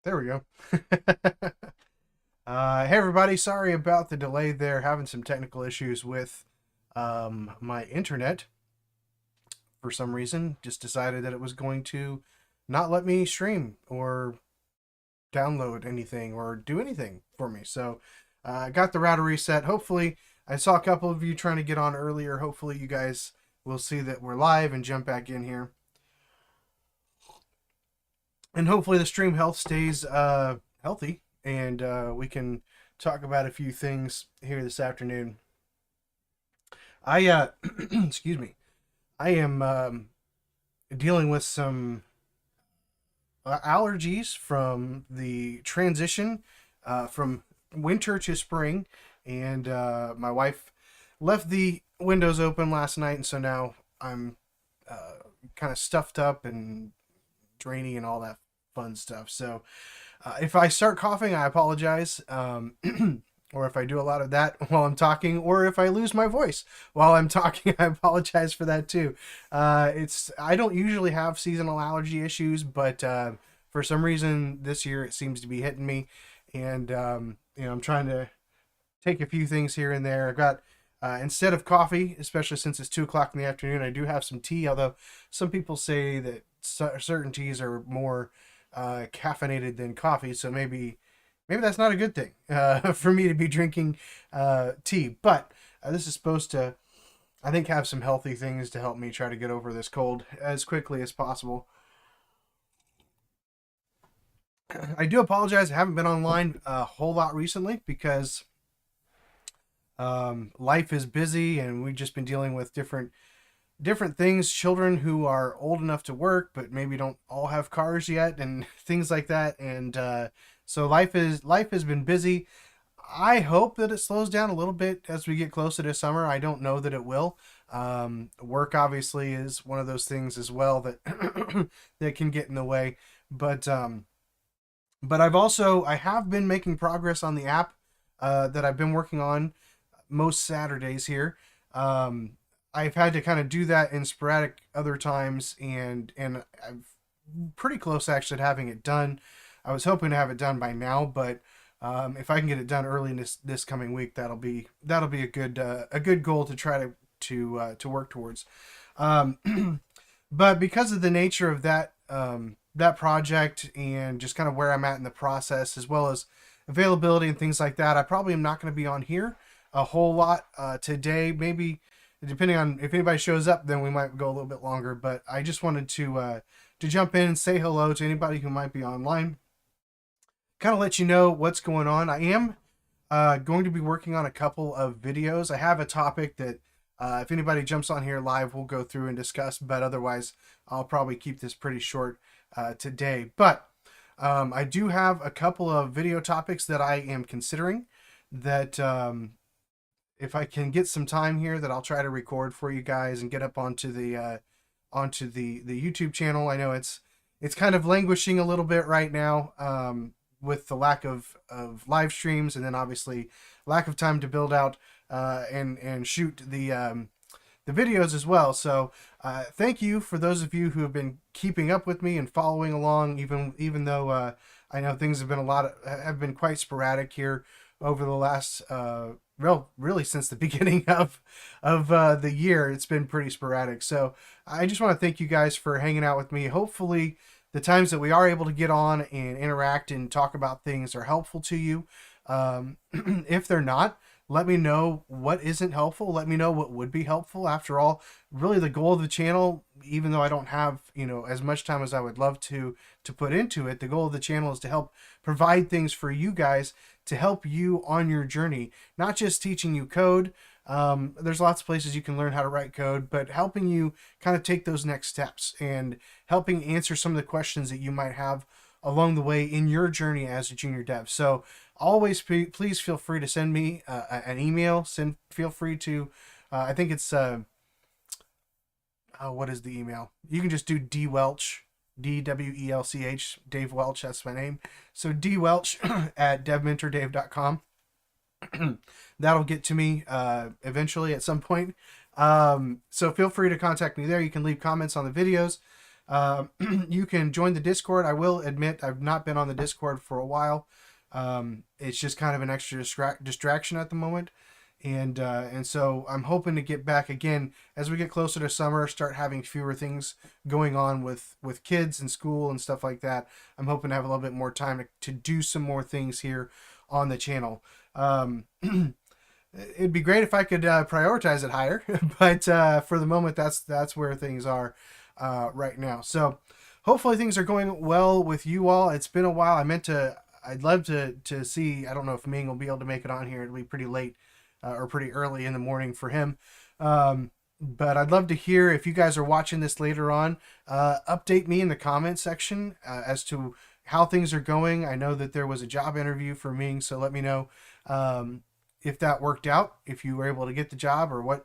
There we go. Hey everybody, sorry about the delay there. Having some technical issues with my internet for some reason. Just decided that it was going to not let me stream or download anything or do anything for me. So I got the router reset. Hopefully, I saw a couple of you trying to get on earlier. Hopefully, you guys will see that we're live and jump back in here. And hopefully, the stream health stays healthy and we can talk about a few things here this afternoon. I excuse me. I am dealing with some allergies from the transition from winter to spring, and my wife left the windows open last night, and so now I'm kind of stuffed up and drainy and all that fun stuff. So if I start coughing, I apologize. Or if I do a lot of that while I'm talking, or if I lose my voice while I'm talking, I apologize for that too. I don't usually have seasonal allergy issues, but for some reason this year it seems to be hitting me, and I'm trying to take a few things here and there. I've got instead of coffee, especially since it's 2 o'clock in the afternoon, I do have some tea. Although some people say that certain teas are more caffeinated than coffee, so maybe that's not a good thing for me to be drinking tea. But this is supposed to, I think, have some healthy things to help me try to get over this cold as quickly as possible. I do apologize. I haven't been online a whole lot recently because life is busy and we've just been dealing with different things. Children who are old enough to work but maybe don't all have cars yet, and things like that. And so life has been busy. I hope that it slows down a little bit as we get closer to summer. I don't know that it will. Work obviously is one of those things as well that that can get in the way. But I have been making progress on the app that I've been working on most Saturdays here. I've had to kind of do that in sporadic other times, and I'm pretty close actually to having it done. I was hoping to have it done by now, but if I can get it done early in this coming week, that'll be a good goal to try to work towards. But because of the nature of that project and just kind of where I'm at in the process, as well as availability and things like that, I probably am not going to be on here a whole lot today. Maybe depending on if anybody shows up, then we might go a little bit longer. But I just wanted to jump in and say hello to anybody who might be online, kind of let you know what's going on. I am going to be working on a couple of videos. I have a topic that if anybody jumps on here live, we'll go through and discuss, but otherwise I'll probably keep this pretty short today. But I do have a couple of video topics that I am considering that if I can get some time here, that I'll try to record for you guys and get up onto the YouTube channel. I know it's kind of languishing a little bit right now with the lack of live streams, and then obviously lack of time to build out and shoot the videos as well. So thank you for those of you who have been keeping up with me and following along, even though I know things have been quite sporadic here over the last really since the beginning of the year. It's been pretty sporadic. So I just want to thank you guys for hanging out with me. Hopefully the times that we are able to get on and interact and talk about things are helpful to you. If they're not, let me know what isn't helpful. Let me know what would be helpful. After all, really the goal of the channel, even though I don't have, as much time as I would love to put into it, the goal of the channel is to help provide things for you guys to help you on your journey, not just teaching you code. There's lots of places you can learn how to write code, but helping you kind of take those next steps and helping answer some of the questions that you might have along the way in your journey as a junior dev. So always please feel free to send me an email. Feel free to, I think it's, what is the email? You can just do dwelch, DWELCH, Dave Welch, that's my name. So dwelch at devmentordave.com. That'll get to me eventually at some point. So feel free to contact me there. You can leave comments on the videos. You can join the Discord. I will admit I've not been on the Discord for a while. It's just kind of an extra distraction at the moment. And so I'm hoping to get back again as we get closer to summer, start having fewer things going on with kids and school and stuff like that. I'm hoping to have a little bit more time to do some more things here on the channel. It'd be great if I could prioritize it higher, but for the moment, that's where things are right now. So hopefully things are going well with you all. It's been a while. I'd love to see. I don't know if Ming will be able to make it on here. It'll be pretty late or pretty early in the morning for him. But I'd love to hear if you guys are watching this later on. Update me in the comment section as to how things are going. I know that there was a job interview for Ming, so let me know if that worked out, if you were able to get the job, or what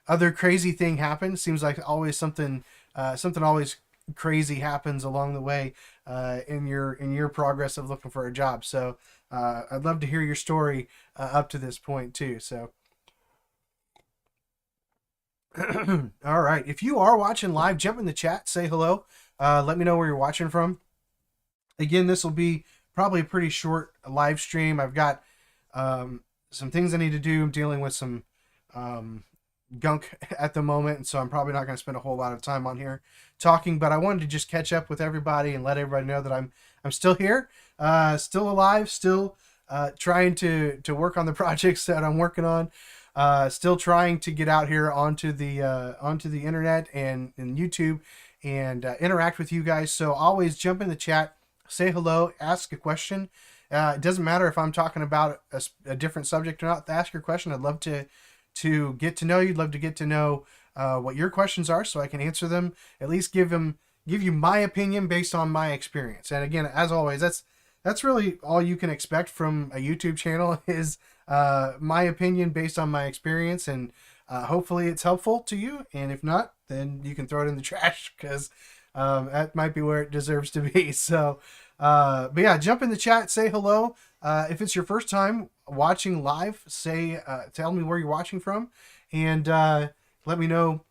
other crazy thing happened. Seems like always something always crazy happens along the way in your progress of looking for a job. So I'd love to hear your story up to this point too. So all right, if you are watching live, jump in the chat, say hello, let me know where you're watching from. Again, this will be probably a pretty short live stream. I've got some things I need to do. I'm dealing with some gunk at the moment, and so I'm probably not going to spend a whole lot of time on here talking, but I wanted to just catch up with everybody and let everybody know that I'm still here, still alive, still trying to work on the projects that I'm working on, still trying to get out here onto the internet and YouTube and interact with you guys. So always jump in the chat, say hello, ask a question. It doesn't matter if I'm talking about a different subject or not. Ask your question. I'd love to get to know you. I'd love to get to know what your questions are so I can answer them, at least give you my opinion based on my experience. And again, as always, that's really all you can expect from a YouTube channel is my opinion based on my experience, and hopefully it's helpful to you. And if not, then you can throw it in the trash, because that might be where it deserves to be. So but yeah, jump in the chat, say hello. If it's your first time watching live, tell me where you're watching from, and let me know.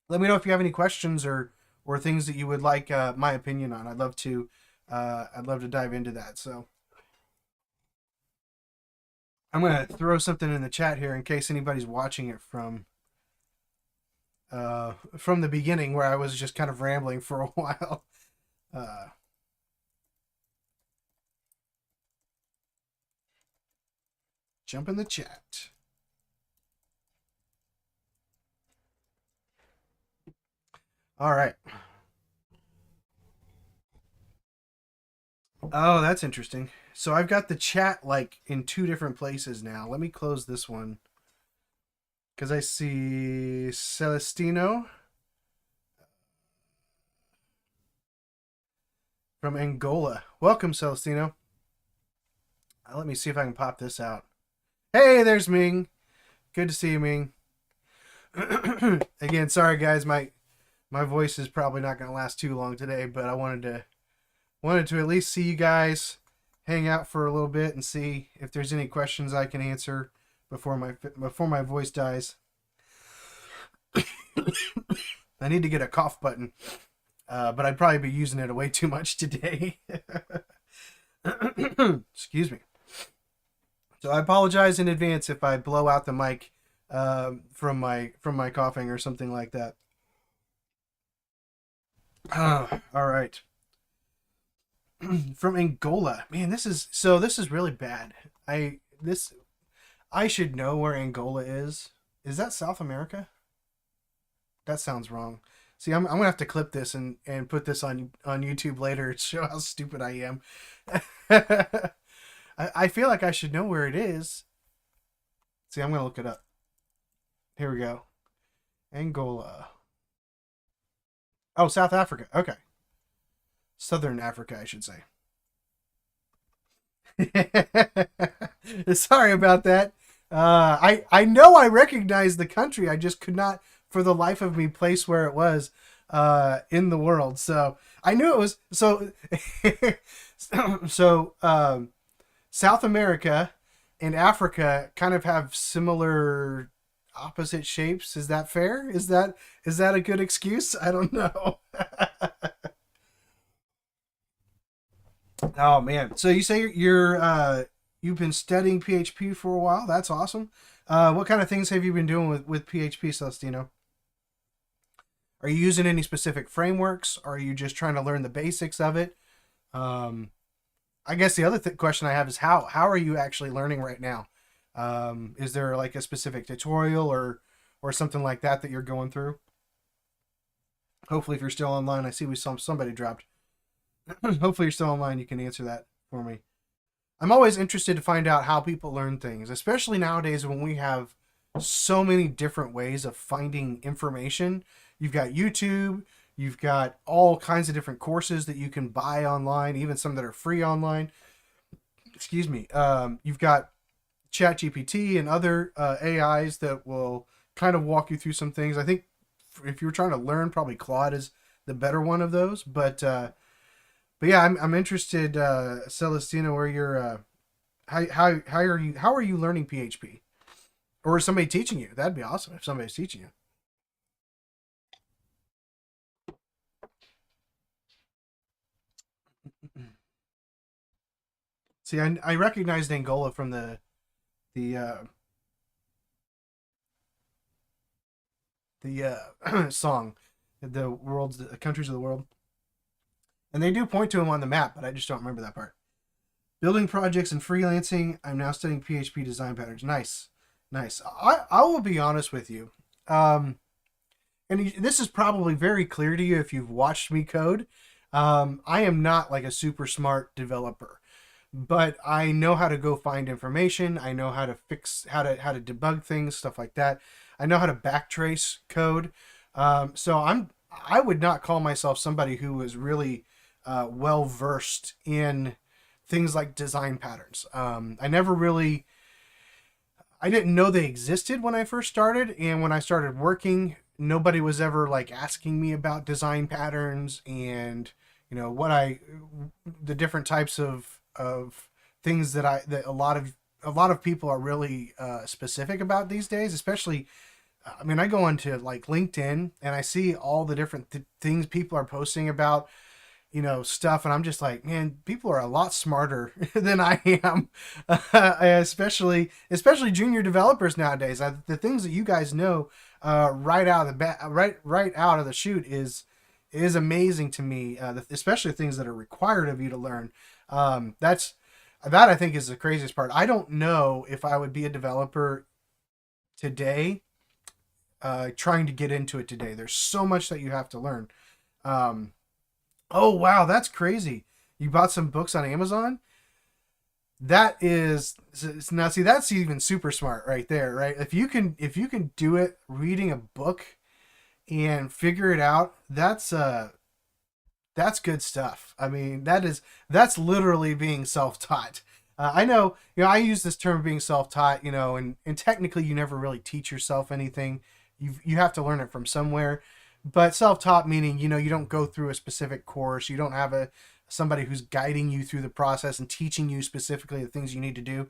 Let me know if you have any questions or things that you would like my opinion on. I'd love to dive into that. So I'm gonna throw something in the chat here in case anybody's watching it from the beginning, where I was just kind of rambling for a while. Jump in the chat. All right. Oh, that's interesting. So I've got the chat like in two different places now. Let me close this one, because I see Celestino from Angola. Welcome, Celestino. Let me see if I can pop this out. Hey, there's Ming. Good to see you, Ming. Again, sorry guys, my voice is probably not going to last too long today, but I wanted to at least see you guys, hang out for a little bit, and see if there's any questions I can answer before my voice dies. I need to get a cough button, but I'd probably be using it way too much today. Excuse me. So I apologize in advance if I blow out the mic from my coughing or something like that. All right. From Angola. Man, this is really bad. I should know where Angola is. Is that South America? That sounds wrong. See, I'm gonna have to clip this and put this on YouTube later to show how stupid I am. I feel like I should know where it is. See, I'm gonna look it up. Here we go. Angola. Oh, South Africa. Okay. Southern Africa, I should say. Sorry about that. I know I recognize the country. I just could not, for the life of me, place where it was in the world. So I knew it was so. South America and Africa kind of have similar opposite shapes. Is that fair? Is that a good excuse? I don't know. Oh man. So you say you've been studying PHP for a while. That's awesome. What kind of things have you been doing with PHP, Celestino? Are you using any specific frameworks? Or are you just trying to learn the basics of it? Um, I guess the other question I have is how are you actually learning right now? Is there like a specific tutorial or something like that that you're going through? Hopefully, if you're still online, I see we saw somebody dropped. Hopefully, you're still online. You can answer that for me. I'm always interested to find out how people learn things, especially nowadays when we have so many different ways of finding information. You've got YouTube, you've got all kinds of different courses that you can buy online, even some that are free online. Excuse me. You've got ChatGPT and other AIs that will kind of walk you through some things. I think if you're trying to learn, probably Claude is the better one of those. But yeah, I'm interested, Celestino, where you're how are you learning PHP, or is somebody teaching you? That'd be awesome if somebody's teaching you. See, I recognized Angola from the song, the world's the countries of the world, and they do point to him on the map, but I just don't remember that part. Building projects and freelancing. I'm now studying PHP design patterns. Nice, nice. I will be honest with you. Um, and this is probably very clear to you if you've watched me code. I am not like a super smart developer, but I know how to go find information. I know how to fix how to debug things, stuff like that. I know how to backtrace code. I would not call myself somebody who is really well versed in things like design patterns. I didn't know they existed when I first started, and when I started working, nobody was ever like asking me about design patterns and the different types of things that a lot of people are really specific about these days, especially. I mean, I go into like LinkedIn and I see all the different things people are posting about, stuff, and I'm just like, man, people are a lot smarter than I am. Especially junior developers nowadays. The things that you guys know right out of the right out of the chute is amazing to me. Especially things that are required of you to learn. That I think is the craziest part. I don't know if I would be a developer today, trying to get into it today. There's so much that you have to learn. Um, Oh wow, that's crazy. You bought some books on Amazon? That is now see that's even super smart right there, right? If you can do it reading a book and figure it out, that's good stuff. I mean, that's literally being self-taught. I know, I use this term being self-taught, and technically you never really teach yourself anything. You have to learn it from somewhere, but self-taught meaning you don't go through a specific course. You don't have a somebody who's guiding you through the process and teaching you specifically the things you need to do.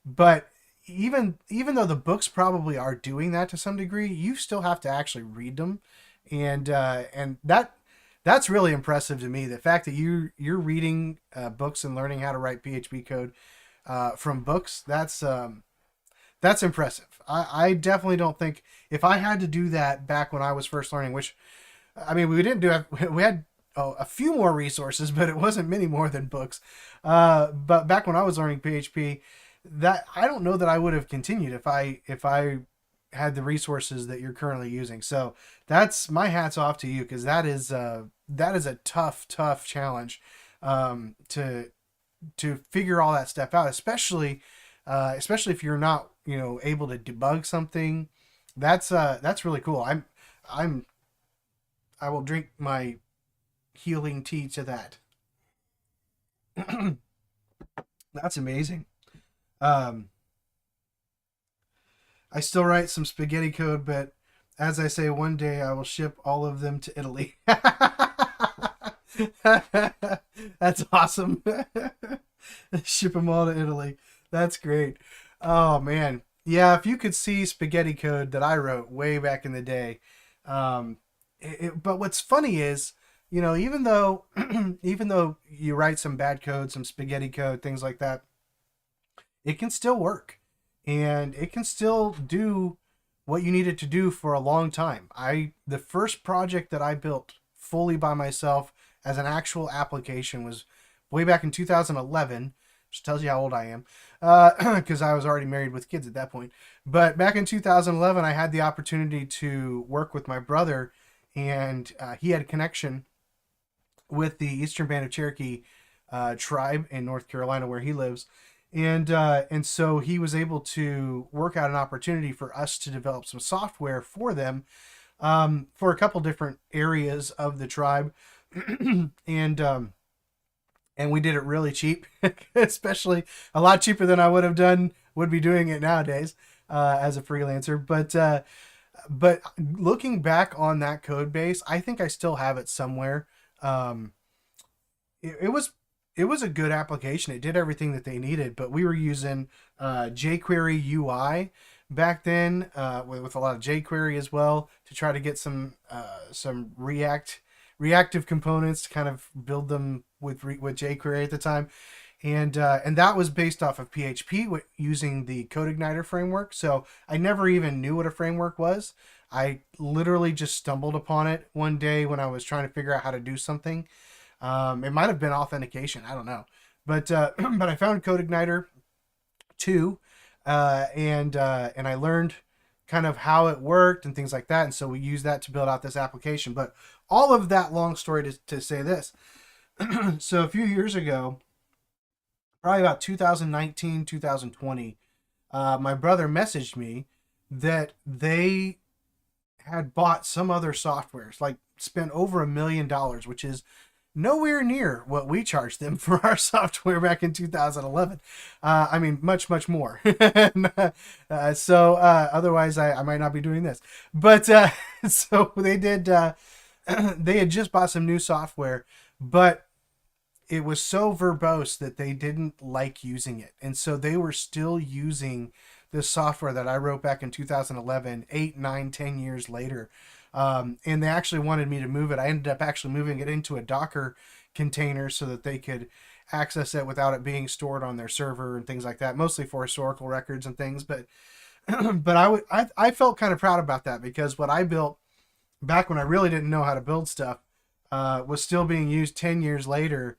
But even though the books probably are doing that to some degree, you still have to actually read them, and that's really impressive to me. The fact that you're reading books and learning how to write PHP code from books, that's impressive. I definitely don't think if I had to do that back when I was first learning, which I mean we didn't do, we had a few more resources, but it wasn't many more than books. But back when I was learning PHP, that I don't know that I would have continued if I had the resources that you're currently using. So that's my hats off to you because that is a tough challenge, to figure all that stuff out, especially if you're not able to debug something. That's really cool. I'm I will drink my healing tea to that. That's amazing. Um, I still write some spaghetti code, but as I say, one day I will ship all of them to Italy. That's awesome. Ship them all to Italy. That's great. Oh man, yeah. If you could see spaghetti code that I wrote way back in the day, but what's funny is even though even though you write some bad code, some spaghetti code, things like that, it can still work, and it can still do what you need it to do for a long time. The first project that I built fully by myself as an actual application was way back in 2011, which tells you how old I am, because I was already married with kids at that point. But back in 2011, I had the opportunity to work with my brother, and he had a connection with the Eastern Band of Cherokee tribe in North Carolina where he lives. And so he was able to work out an opportunity for us to develop some software for them, for a couple different areas of the tribe. and and we did it really cheap, especially a lot cheaper than I would be doing it nowadays as a freelancer. But looking back on that code base, I think I still have it somewhere. Um, it was a good application. It did everything that they needed, but we were using jQuery UI back then, with a lot of jQuery as well, to try to get some reactive components to kind of build them with jQuery at the time. And that was based off of PHP using the CodeIgniter framework. So I never even knew what a framework was. I literally just stumbled upon it one day when I was trying to figure out how to do something. It might have been authentication, I don't know, but but I found CodeIgniter 2, and I learned kind of how it worked and things like that, and so we used that to build out this application. But all of that, long story to say this. So a few years ago, probably about 2019, 2020, my brother messaged me that they had bought some other softwares, like spent over $1 million, which is nowhere near what we charged them for our software back in 2011. I mean, much, much more. So otherwise, I might not be doing this. But so they did. They had just bought some new software, but it was so verbose that they didn't like using it, and so they were still using this software that I wrote back in 2011, 8, 9, 10 years later. And they actually wanted me to move it. I ended up actually moving it into a Docker container so that they could access it without it being stored on their server and things like that, mostly for historical records and things. But but I felt kind of proud about that, because what I built back when I really didn't know how to build stuff was still being used 10 years later.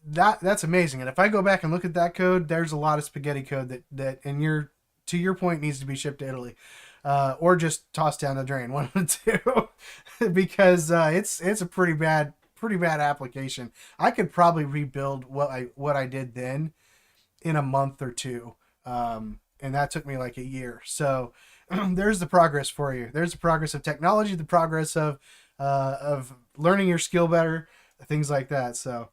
That's amazing. And if I go back and look at that code, there's a lot of spaghetti code that and to your point, needs to be shipped to Italy, or just tossed down the drain, one of the two, because it's a pretty bad application. I could probably rebuild what I did then in a month or two, and that took me like a year. So there's the progress for you. There's the progress of technology, the progress of learning your skill better, things like that. So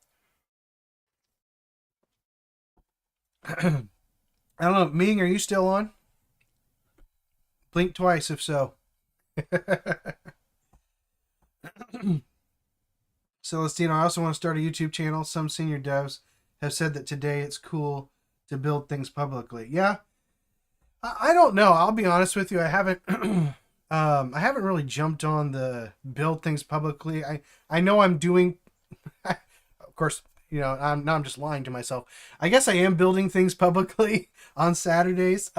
I don't know, Ming, are you still on? Blink twice if so. Celestino, I also want to start a YouTube channel. Some senior devs have said that today it's cool to build things publicly. Yeah, I don't know. I'll be honest with you. I haven't I haven't really jumped on the build things publicly. I know I'm doing of course, I'm just lying to myself. I guess I am building things publicly on Saturdays.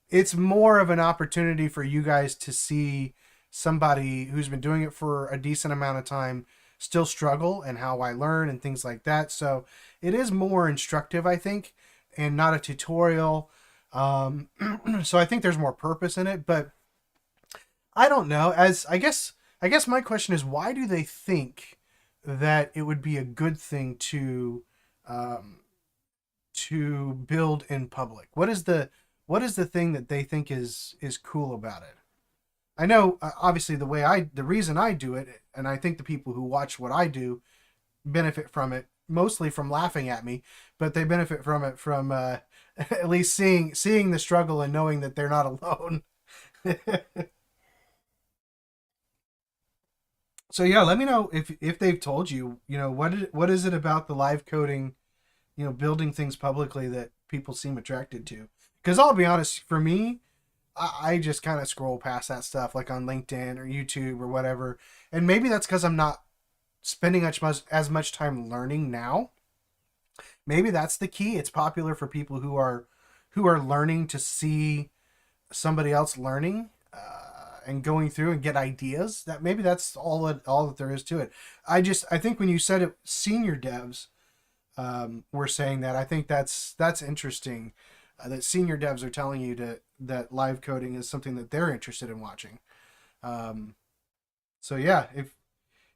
It's more of an opportunity for you guys to see somebody who's been doing it for a decent amount of time still struggle, and how I learn and things like that. So it is more instructive, I think, and not a tutorial. So I think there's more purpose in it, but I don't know. As I guess my question is, why do they think that it would be a good thing to build in public? What is the thing that they think is cool about it? I know, obviously, the reason I do it, and I think the people who watch what I do benefit from it, mostly from laughing at me, but they benefit from it from at least seeing the struggle and knowing that they're not alone. So yeah, let me know if they've told you, what is it about the live coding, building things publicly, that people seem attracted to? Because I'll be honest, for me, I just kind of scroll past that stuff like on LinkedIn or YouTube or whatever. And maybe that's because I'm not spending as much time learning now. Maybe that's the key. It's popular for people who are learning to see somebody else learning and going through and get ideas. That maybe that's all that there is to it. I think when you said it, senior devs were saying that. I think that's interesting. That senior devs are telling you that live coding is something that they're interested in watching. Um, so yeah,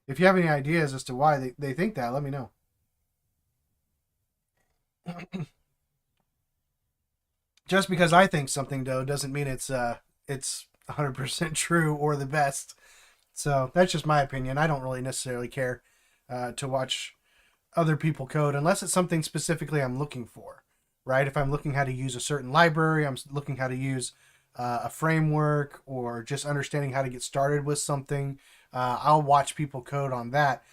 if you have any ideas as to why they think that, let me know. Just because I think something though doesn't mean it's 100% true or the best. So that's just my opinion. I don't really necessarily care to watch other people code unless it's something specifically I'm looking for, right? If I'm looking how to use a certain library, I'm looking how to use a framework, or just understanding how to get started with something. I'll watch people code on that,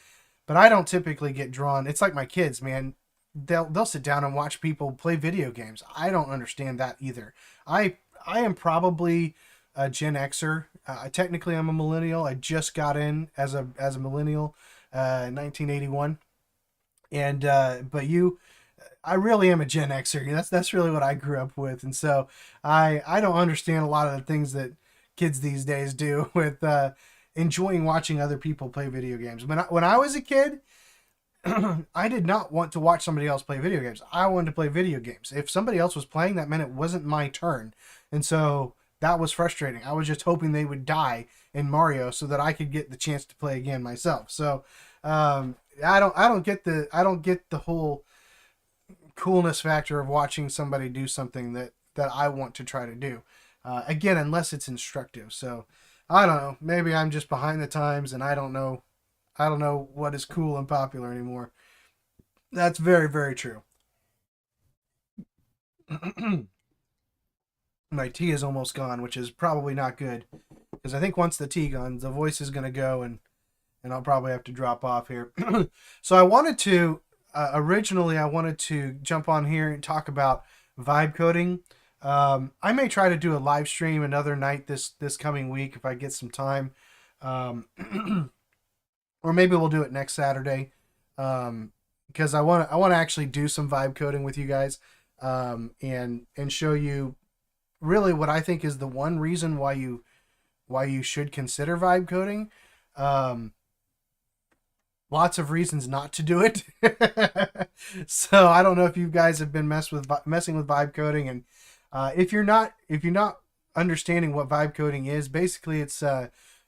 but I don't typically get drawn. It's like my kids, man. They'll sit down and watch people play video games. I don't understand that either. I am probably a Gen Xer. Technically, I'm a millennial. I just got in as a millennial in 1981, and but I really am a Gen Xer. That's really what I grew up with, and so I don't understand a lot of the things that kids these days do with enjoying watching other people play video games. When I was a kid, I did not want to watch somebody else play video games. I wanted to play video games. If somebody else was playing, that meant it wasn't my turn, and so that was frustrating. I was just hoping they would die in Mario so that I could get the chance to play again myself. So I don't get the whole coolness factor of watching somebody do something that I want to try to do. Again, unless it's instructive. So I don't know. Maybe I'm just behind the times and I don't know. I don't know what is cool and popular anymore. That's very, very true. My tea is almost gone, which is probably not good because I think once the tea gone, the voice is going to go and I'll probably have to drop off here. So I wanted to originally I wanted to jump on here and talk about vibe coding. I may try to do a live stream another night this coming week if I get some time, um, or maybe we'll do it next Saturday because I want to actually do some vibe coding with you guys and show you really what I think is the one reason why you should consider vibe coding. Um, Lots of reasons not to do it. So I don't know if you guys have been messing with vibe coding, and if you're not understanding what vibe coding is, basically it's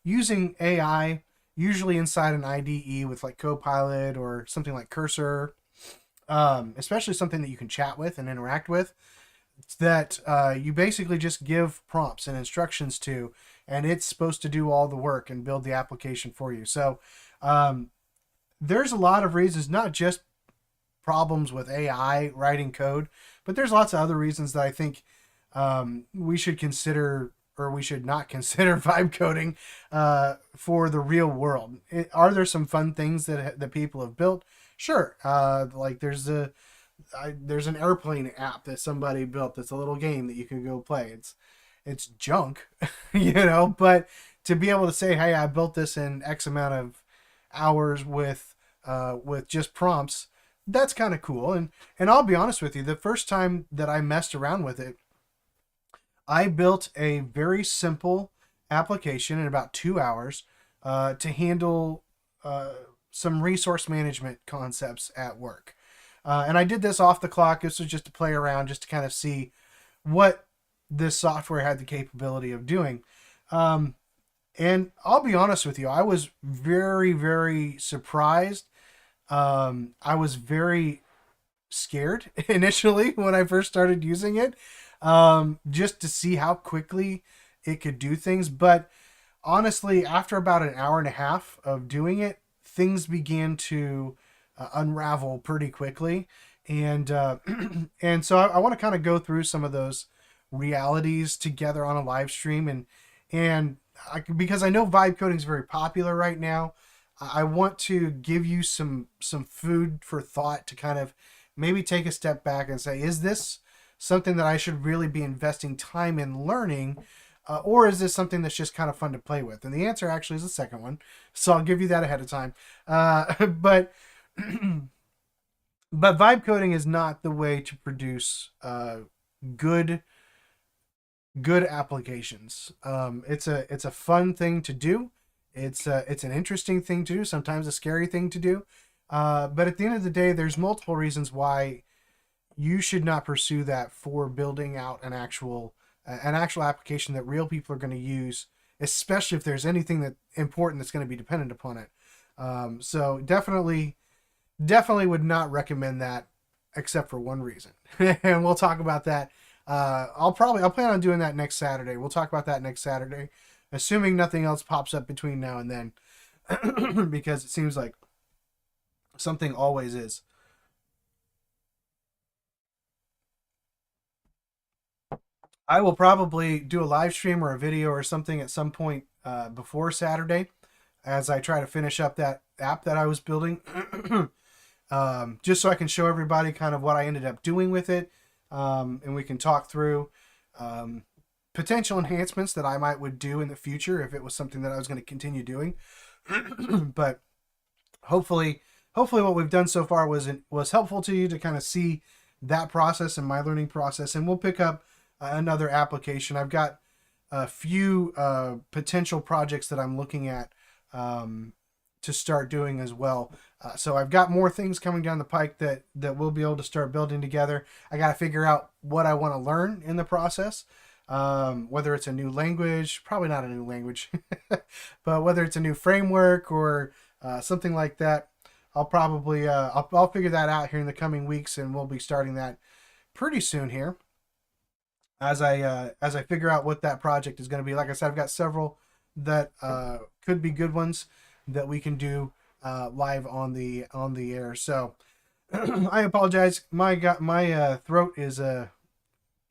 using AI, usually inside an IDE with like Copilot or something like Cursor, especially something that you can chat with and interact with. That you basically just give prompts and instructions to, and it's supposed to do all the work and build the application for you. So um, there's a lot of reasons, not just problems with AI writing code, but there's lots of other reasons that I think we should consider or we should not consider vibe coding for the real world. Are there some fun things that people have built? Sure. Like there's an airplane app that somebody built. That's a little game that you can go play. It's junk, but to be able to say, hey, I built this in X amount of hours with just prompts, that's kind of cool. And I'll be honest with you, the first time that I messed around with it, I built a very simple application in about 2 hours to handle some resource management concepts at work. And I did this off the clock. This was just to play around, just to kind of see what this software had the capability of doing. And I'll be honest with you, I was very, very surprised. I was very scared initially when I first started using it, just to see how quickly it could do things. But honestly, after about an hour and a half of doing it, things began to unravel pretty quickly. And and so I want to kind of go through some of those realities together on a live stream, and because I know vibe coding is very popular right now. I want to give you some food for thought to kind of maybe take a step back and say, is this something that I should really be investing time in learning? or is this something that's just kind of fun to play with? And the answer actually is the second one. So I'll give you that ahead of time. But but vibe coding is not the way to produce good good applications. It's a fun thing to do. It's an interesting thing to do. Sometimes a scary thing to do. But at the end of the day, there's multiple reasons why you should not pursue that for building out an actual application that real people are going to use, especially if there's anything that important that's going to be dependent upon it. So definitely would not recommend that, except for one reason, and we'll talk about that. I'll plan on doing that next Saturday. We'll talk about that next Saturday, assuming nothing else pops up between now and then, because it seems like something always is. I will probably do a live stream or a video or something at some point before Saturday, as I try to finish up that app that I was building, just so I can show everybody kind of what I ended up doing with it, and we can talk through potential enhancements that I would do in the future if it was something that I was going to continue doing. But hopefully what we've done so far was helpful to you to kind of see that process and my learning process, and we'll pick up another application. I've got a few potential projects that I'm looking at to start doing as well. So I've got more things coming down the pike that we'll be able to start building together. I got to figure out what I want to learn in the process, whether it's a new language, probably not a new language, but whether it's a new framework or something like that. I'll probably I'll figure that out here in the coming weeks, and we'll be starting that pretty soon here. As I figure out what that project is going to be. Like I said, I've got several that could be good ones that we can do live on the air. So I apologize. My throat is kind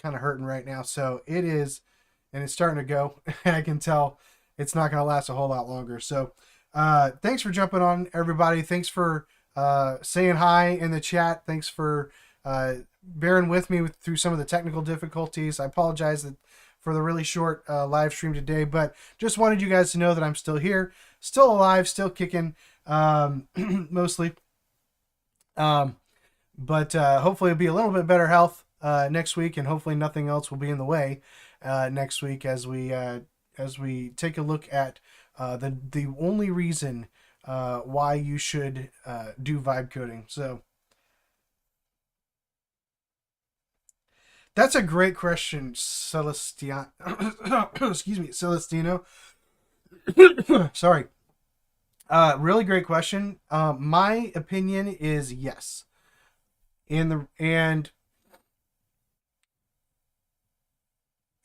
of hurting right now. So it is, and it's starting to go. And I can tell it's not going to last a whole lot longer. So thanks for jumping on, everybody. Thanks for saying hi in the chat. Thanks for bearing with me through some of the technical difficulties. I apologize for the really short live stream today, but just wanted you guys to know that I'm still here, still alive, still kicking, mostly. But hopefully it'll be a little bit better health next week, and hopefully nothing else will be in the way next week as we take a look at the only reason why you should do vibe coding. So that's a great question, Celestino. Excuse me, Celestino. Sorry. Really great question. My opinion is yes. And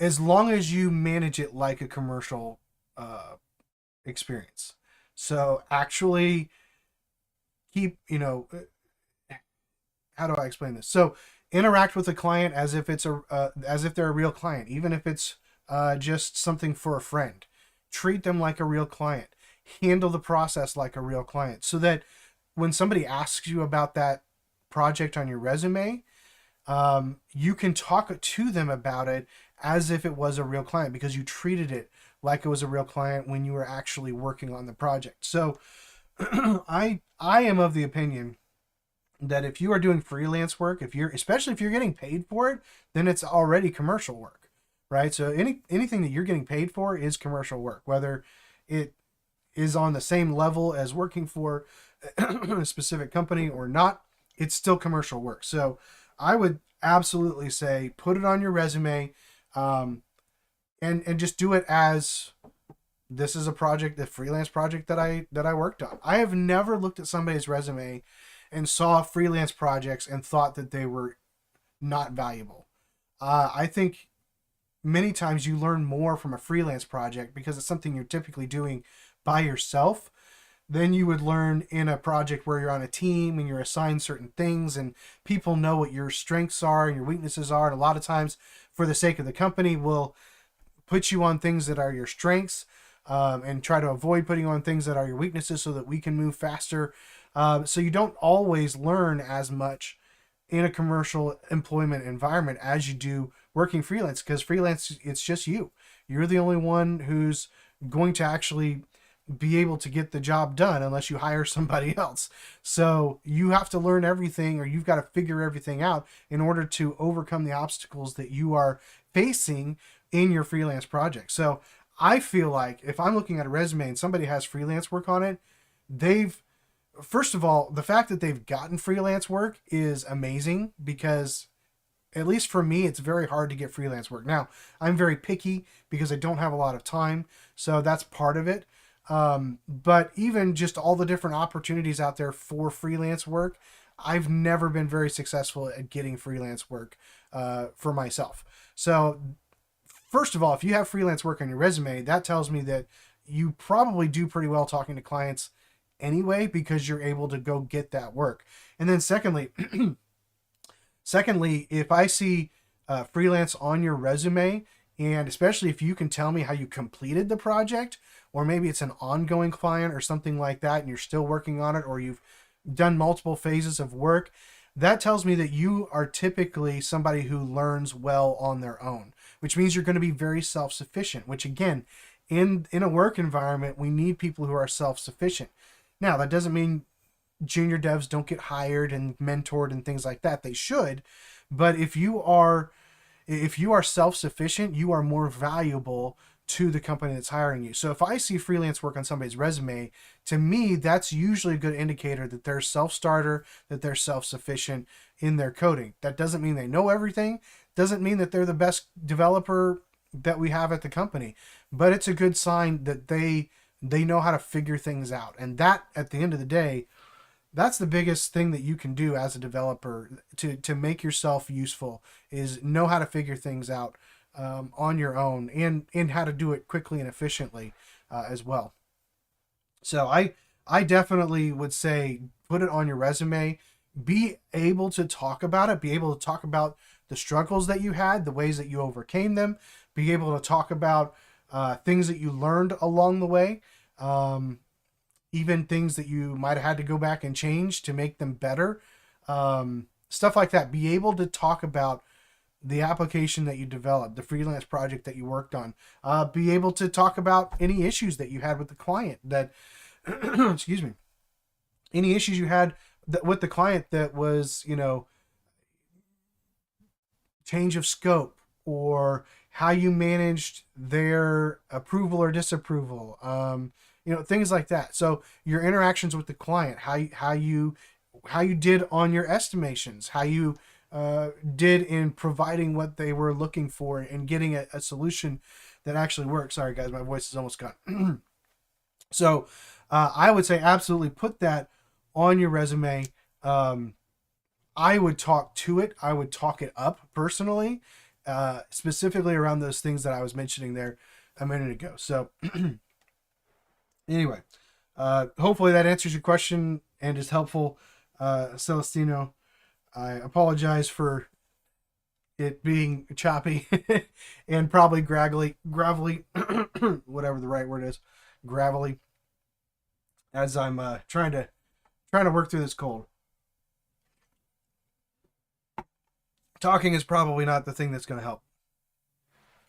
as long as you manage it like a commercial experience. So actually keep, how do I explain this? So interact with the client as if it's as if they're a real client, even if it's just something for a friend. Treat them like a real client. Handle the process like a real client, so that when somebody asks you about that project on your resume, you can talk to them about it as if it was a real client, because you treated it like it was a real client when you were actually working on the project. So I am of the opinion that if you are doing freelance work, especially if you're getting paid for it, then it's already commercial work, right? So anything that you're getting paid for is commercial work, whether it is on the same level as working for a specific company or not, it's still commercial work. So I would absolutely say put it on your resume, and just do it as this is a project, the freelance project that I worked on. I have never looked at somebody's resume and saw freelance projects and thought that they were not valuable. I think many times you learn more from a freelance project because it's something you're typically doing by yourself than you would learn in a project where you're on a team and you're assigned certain things and people know what your strengths are and your weaknesses are. And a lot of times, for the sake of the company, will put you on things that are your strengths, and try to avoid putting on things that are your weaknesses so that we can move faster. So you don't always learn as much in a commercial employment environment as you do working freelance, because freelance, it's just you. You're the only one who's going to actually be able to get the job done unless you hire somebody else. So you have to learn everything, or you've got to figure everything out in order to overcome the obstacles that you are facing in your freelance project. So I feel like if I'm looking at a resume and somebody has freelance work on it, they've, first of all, the fact that they've gotten freelance work is amazing, because at least for me, it's very hard to get freelance work. Now, I'm very picky because I don't have a lot of time, so that's part of it. But even just all the different opportunities out there for freelance work, I've never been very successful at getting freelance work for myself. So first of all, if you have freelance work on your resume, that tells me that you probably do pretty well talking to clients anyway, because you're able to go get that work. And then secondly, if I see freelance on your resume, and especially if you can tell me how you completed the project, or maybe it's an ongoing client or something like that, and you're still working on it, or you've done multiple phases of work, that tells me that you are typically somebody who learns well on their own, which means you're going to be very self-sufficient, which again, in a work environment, we need people who are self-sufficient. Now, that doesn't mean junior devs don't get hired and mentored and things like that. They should. But if you are self-sufficient, you are more valuable to the company that's hiring you. So if I see freelance work on somebody's resume, to me, that's usually a good indicator that they're self-starter, that they're self-sufficient in their coding. That doesn't mean they know everything, doesn't mean that they're the best developer that we have at the company, but it's a good sign that they know how to figure things out. And that, at the end of the day, that's the biggest thing that you can do as a developer to make yourself useful, is know how to figure things out on your own, and how to do it quickly and efficiently as well. So I definitely would say put it on your resume. Be able to talk about it. Be able to talk about the struggles that you had, the ways that you overcame them. Be able to talk about things that you learned along the way. Even things that you might have had to go back and change to make them better. Stuff like that. Be able to talk about the application that you developed, the freelance project that you worked on. Be able to talk about any issues that you had with the client that, excuse me, any issues you had with the client that was, change of scope, or how you managed their approval or disapproval, things like that. So your interactions with the client, how you did on your estimations, how you did in providing what they were looking for and getting a solution that actually works. Sorry guys, my voice is almost gone. So I would say absolutely put that on your resume. I would talk to it. I would talk it up personally, specifically around those things that I was mentioning there a minute ago. So anyway, hopefully that answers your question and is helpful. Celestino, I apologize for it being choppy and probably gravelly, whatever the right word is, gravelly, as I'm trying to work through this cold. Talking is probably not the thing that's going to help.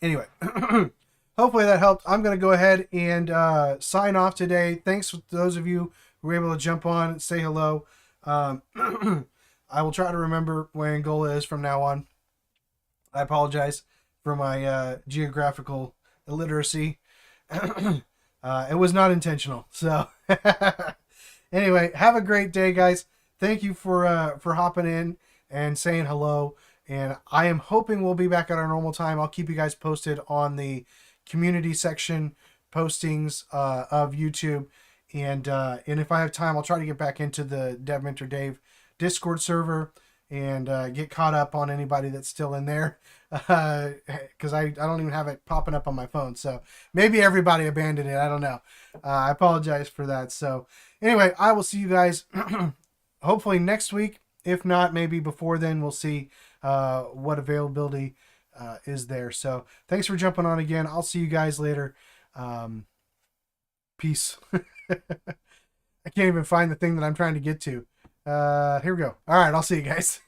Anyway, hopefully that helped. I'm going to go ahead and sign off today. Thanks to those of you who were able to jump on and say hello. I will try to remember where Angola is from now on. I apologize for my geographical illiteracy. It was not intentional. So anyway, have a great day, guys. Thank you for hopping in and saying hello. And I am hoping we'll be back at our normal time. I'll keep you guys posted on the community section postings of YouTube. And if I have time, I'll try to get back into the Dev Mentor Dave Discord server and get caught up on anybody that's still in there, because I don't even have it popping up on my phone. So maybe everybody abandoned it. I don't know. I apologize for that. So anyway, I will see you guys hopefully next week. If not, maybe before then. We'll see what availability is there. So thanks for jumping on again. I'll see you guys later. Peace. I can't even find the thing that I'm trying to get to. Here we go. All right, I'll see you guys.